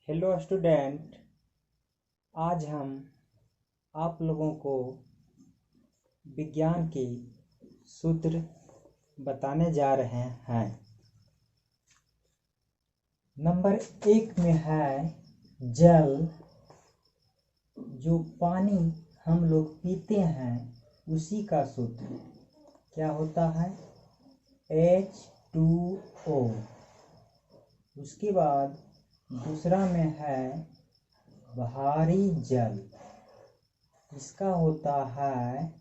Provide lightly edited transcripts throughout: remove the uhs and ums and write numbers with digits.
Hello student, आज हम आप लोगों को विज्ञान के सूत्र बताने जा रहे हैं। नंबर 1 में है जल। जो पानी हम लोग पीते हैं उसी का सूत्र क्या होता है? H2O। उसके बाद दूसरा में है भारी जल, इसका होता है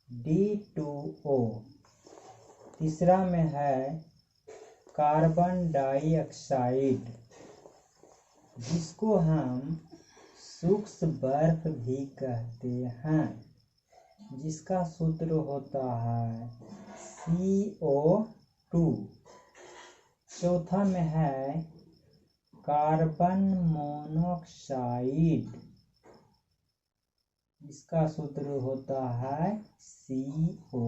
D2O। तीसरा में है कार्बन डाइऑक्साइड, जिसको हम सूक्ष्म बर्फ भी कहते हैं, जिसका सूत्र होता है CO2। चौथा में है कार्बन मोनोऑक्साइड, इसका सूत्र होता है CO।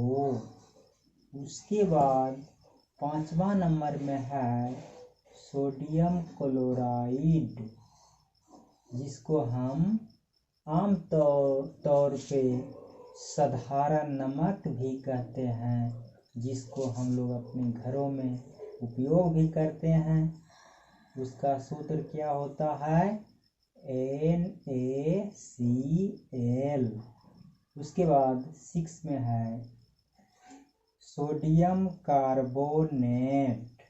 उसके बाद 5वां नंबर में है सोडियम क्लोराइड, जिसको हम आम तौर पे साधारण नमक भी कहते हैं, जिसको हम लोग अपने घरों में उपयोग भी करते हैं। उसका सूत्र क्या होता है? NaCl। उसके बाद 6 में है सोडियम कार्बोनेट,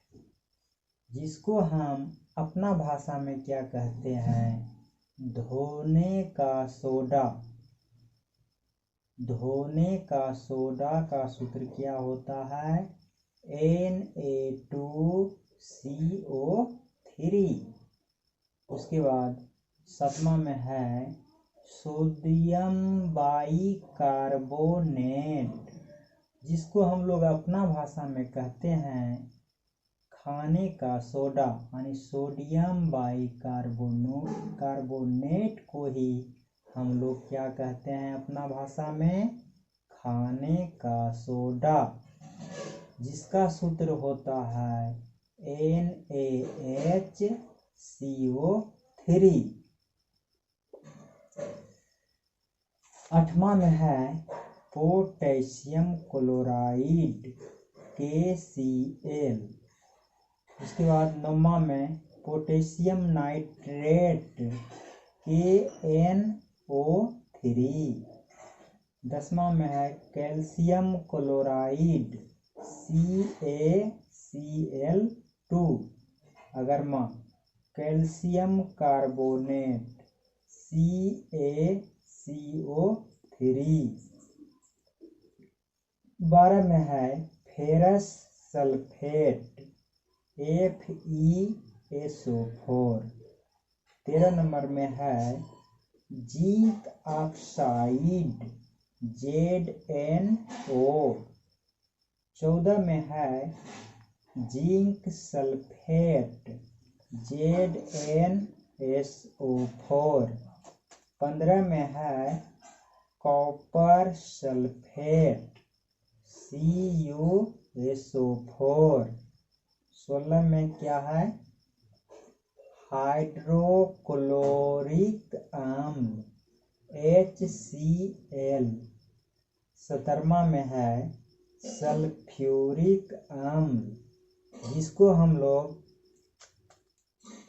जिसको हम अपना भाषा में क्या कहते हैं? धोने का सोडा। धोने का सोडा का सूत्र क्या होता है? Na2CO3। उसके बाद 7वां में है सोडियम बाइकार्बोनेट, जिसको हम लोग अपना भाषा में कहते हैं खाने का सोडा, यानी सोडियम बाइकार्बोनेट को ही हम लोग क्या कहते हैं अपना भाषा में? खाने का सोडा, जिसका सूत्र होता है NaHCO3। 8वां में है पोटेशियम क्लोराइड KCl। उसके बाद 9वां में पोटेशियम नाइट्रेट KNO3। 10वां में है कैल्शियम क्लोराइड CaCl2। 11वां कैल्शियम कार्बोनेट CaCO3। 12 में है फेरस सल्फेट FeSO4। 13 नंबर में है जिंक ऑक्साइड ZnO। 14 में है जिंक सल्फेट ZnSO4। 15 में है कॉपर सल्फेट CuSO4। 16 में क्या है? हाइड्रोक्लोरिक अम्ल HCl। 17वां में है सल्फ्यूरिक अम्ल, जिसको हम लोग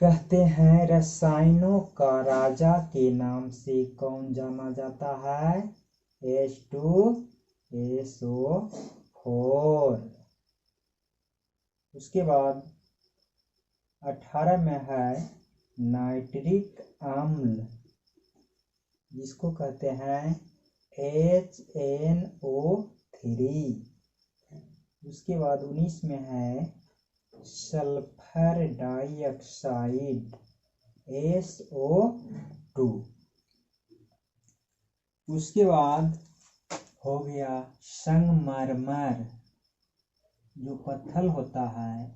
कहते हैं रसायनों का राजा के नाम से कौन जाना जाता है? H2SO4। उसके बाद 18 में है नाइट्रिक अम्ल, जिसको कहते हैं HNO3। उसके बाद 19 में है सल्फर डाइऑक्साइड SO2। उसके बाद हो गया संगमरमर, जो पत्थर होता है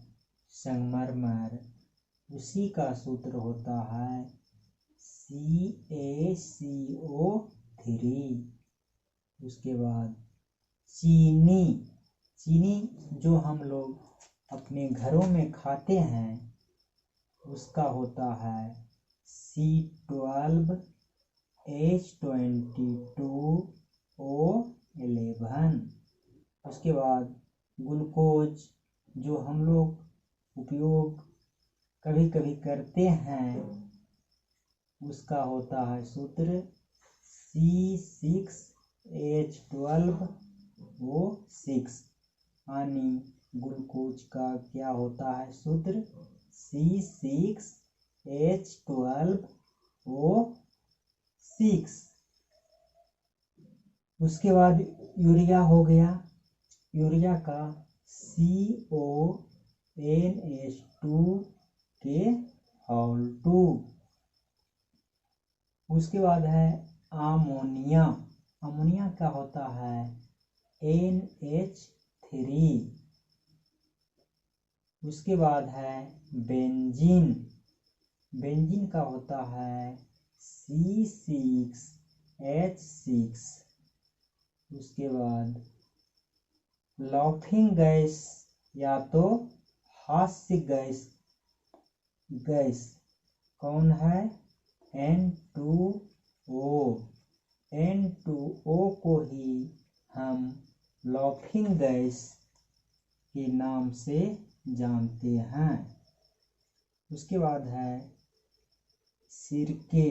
संगमरमर, उसी का सूत्र होता है CaCO3। उसके बाद चीनी जो हम लोग अपने घरों में खाते हैं उसका होता है C12H22O11। उसके बाद ग्लूकोज जो हम लोग उपयोग कभी कभी करते हैं उसका होता है सूत्र C6H12O6 यानी ग्लूकोज का क्या होता है सूत्र C6H12O6। उसके बाद यूरिया हो गया, यूरिया का CONH2K2। उसके बाद है अमोनिया, अमोनिया का होता है NH3। उसके बाद है बेंजीन, बेंजीन का होता है C6H6। उसके बाद लाफिंग गैस या तो हास्य गैस, गैस कौन है N2O। N2O को ही हम लाफिंग गैस के नाम से जानते हैं। उसके बाद है सिरके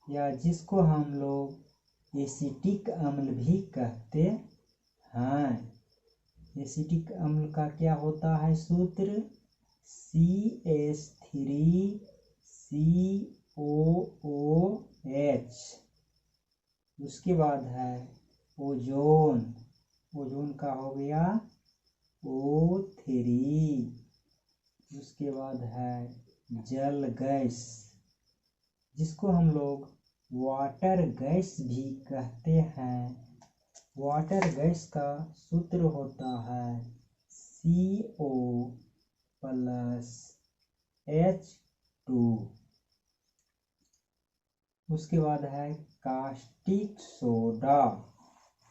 या जिसको हम लोग एसिटिक अम्ल भी कहते हैं। एसिटिक अम्ल का क्या होता है सूत्र CH3COOH। उसके बाद है ओजोन, ओजोन का हो गया O3। उसके बाद है जल गैस जिसको हम लोग वाटर गैस भी कहते हैं। वाटर गैस का सूत्र होता है CO+H2। उसके बाद है कास्टिक सोडा,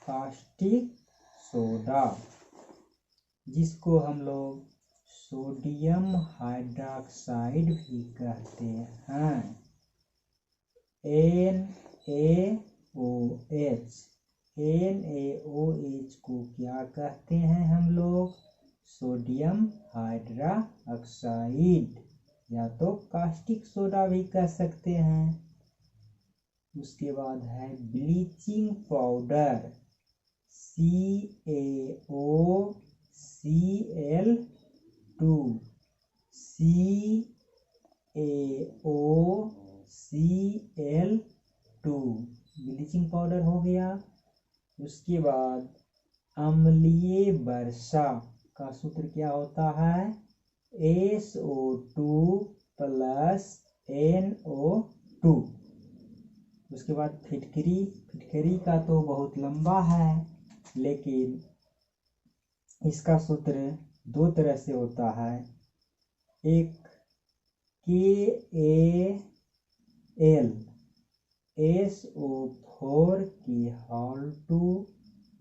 कास्टिक सोडा जिसको हम लोग सोडियम हाइड्रोक्साइड भी कहते हैं। NaOH, NaOH को क्या कहते हैं हम लोग सोडियम हाइड्रोक्साइड या तो कास्टिक सोडा भी कह सकते हैं। उसके बाद है bleaching powder CaOCl2, CaOCl2 bleaching powder हो गया। उसके बाद अम्लीय वर्षा का सूत्र क्या होता है SO2+NO2। उसके बाद फिटकरी, फिटकरी का तो बहुत लंबा है लेकिन इसका सूत्र दो तरह से होता है। एक KAlSO4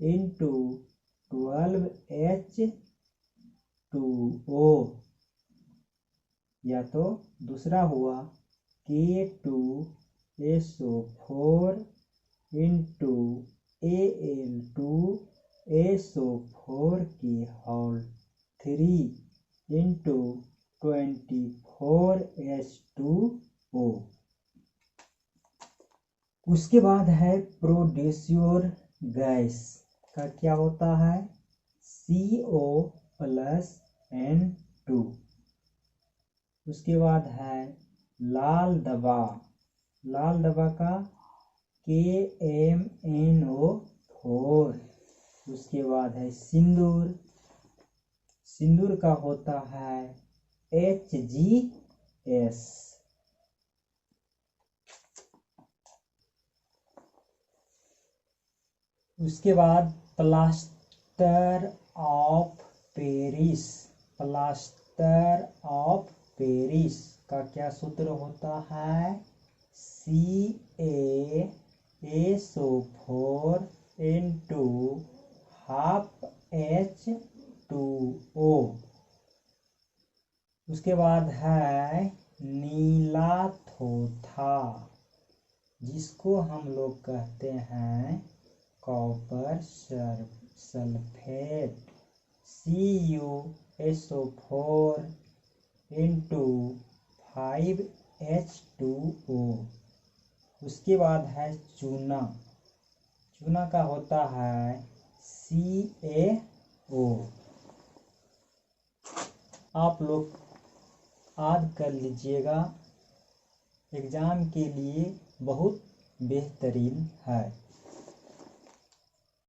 into 12H2O या तो दूसरा हुआ K2SO4 into Al2SO4 into 24H2O। उसके बाद है प्रोड्यूसर गैस का क्या होता है CO+N2। उसके बाद है लाल दवा, लाल दवा का KMNO4। उसके बाद है सिंदूर, सिंदूर का होता है HGS। उसके बाद plaster of Paris, plaster of Paris का क्या सूत्र होता है CaSO4 into half H2O। उसके बाद है नीला थोथा, जिसको हम लोग कहते हैं copper sulphate, CuSO4 into 5H2O। उसके बाद है चूना, चूना का होता है CaO। आप लोग याद कर लीजिएगा, एग्जाम के लिए बहुत बेहतरीन है।